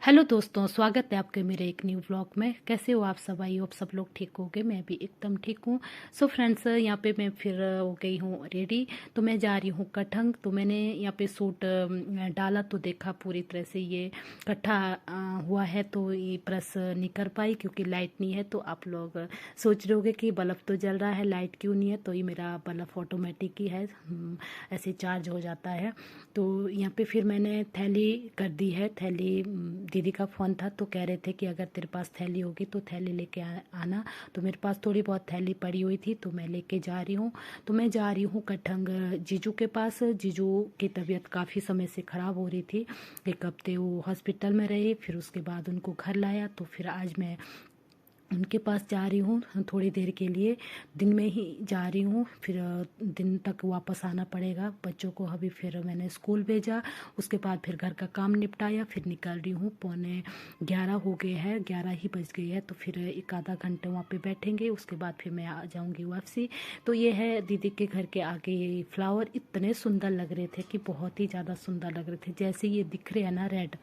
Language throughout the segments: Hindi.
हेलो दोस्तों, स्वागत है आपके मेरे एक न्यू व्लॉग में। कैसे हो आप सब? आई होप सब लोग ठीक होंगे। मैं भी एकदम ठीक हूँ। सो फ्रेंड्स, यहाँ पे मैं फिर हो गई हूँ रेडी। तो मैं जा रही हूँ कठंग। तो मैंने यहाँ पे सूट डाला तो देखा पूरी तरह से ये इकट्ठा हुआ है, तो ये प्रेस नहीं कर पाई क्योंकि लाइट नहीं है। तो आप लोग सोच रहे होगे कि बल्ब तो जल रहा है, लाइट क्यों नहीं है? तो ये मेरा बल्ब ऑटोमेटिक ही है, ऐसे चार्ज हो जाता है। तो यहाँ पे फिर मैंने थैली कर दी है। थैली दीदी का फ़ोन था तो कह रहे थे कि अगर तेरे पास थैली होगी तो थैली लेके आना। तो मेरे पास थोड़ी बहुत थैली पड़ी हुई थी तो मैं लेके जा रही हूँ। तो मैं जा रही हूँ कठंग जीजू के पास। जीजू की तबीयत काफ़ी समय से ख़राब हो रही थी। एक हफ्ते वो हॉस्पिटल में रहे, फिर उसके बाद उनको घर लाया। तो फिर आज मैं उनके पास जा रही हूँ थोड़ी देर के लिए। दिन में ही जा रही हूँ, फिर दिन तक वापस आना पड़ेगा। बच्चों को अभी फिर मैंने स्कूल भेजा, उसके बाद फिर घर का काम निपटाया, फिर निकल रही हूँ। 11:15 हो गए हैं, 11 ही बज गए हैं। तो फिर एक आधा घंटे वहाँ पे बैठेंगे, उसके बाद फिर मैं आ जाऊँगी वापसी। तो ये है दीदी के घर के आगे। ये फ्लावर इतने सुंदर लग रहे थे कि बहुत ही ज़्यादा सुंदर लग रहे थे। जैसे ये दिख रहे हैं ना रेड,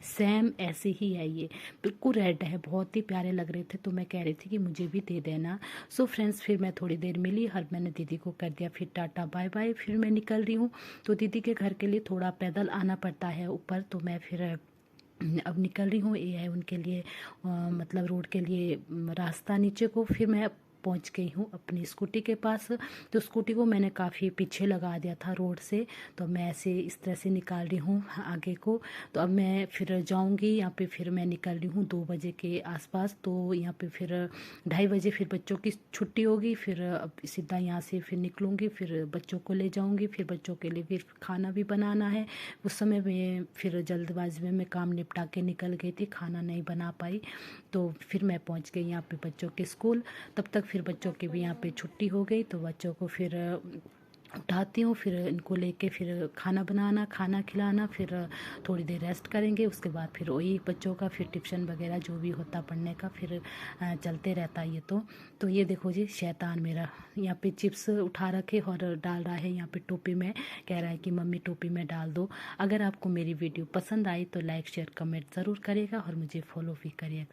सेम ऐसे ही है। ये बिल्कुल रेड है, बहुत ही प्यारे लग रहे थे। तो मैं कह रही थी कि मुझे भी दे देना। सो फ्रेंड्स, फिर मैं थोड़ी देर मिली, हर मैंने दीदी को कर दिया फिर टाटा बाय बाय। फिर मैं निकल रही हूँ। तो दीदी के घर के लिए थोड़ा पैदल आना पड़ता है ऊपर। तो मैं फिर अब निकल रही हूँ। ये है उनके लिए मतलब रोड के लिए रास्ता नीचे को। फिर मैं पहुंच गई हूँ अपनी स्कूटी के पास। तो स्कूटी को मैंने काफ़ी पीछे लगा दिया था रोड से। तो मैं ऐसे इस तरह से निकाल रही हूँ आगे को। तो अब मैं फिर जाऊँगी यहाँ पे। फिर मैं निकल रही हूँ 2 बजे के आसपास। तो यहाँ पे फिर 2:30 बजे फिर बच्चों की छुट्टी होगी। फिर अब सीधा यहाँ से फिर निकलूँगी, फिर बच्चों को ले जाऊँगी। फिर बच्चों के लिए फिर खाना भी बनाना है। उस समय में फिर जल्दबाजी में मैं काम निपटा के निकल गई थी, खाना नहीं बना पाई। तो फिर मैं पहुंच गई यहाँ पे बच्चों के स्कूल। तब तक फिर बच्चों की भी यहाँ पे छुट्टी हो गई। तो बच्चों को फिर उठाती हूँ, फिर इनको लेके फिर खाना बनाना, खाना खिलाना, फिर थोड़ी देर रेस्ट करेंगे। उसके बाद फिर वही बच्चों का फिर ट्यूशन वगैरह जो भी होता पढ़ने का फिर चलते रहता है ये। तो ये देखो जी, शैतान मेरा यहाँ पे चिप्स उठा रखे और डाल रहा है यहाँ पे टोपी में। कह रहा है कि मम्मी टोपी में डाल दो। अगर आपको मेरी वीडियो पसंद आई तो लाइक शेयर कमेंट ज़रूर करिएगा और मुझे फॉलो भी करिएगा।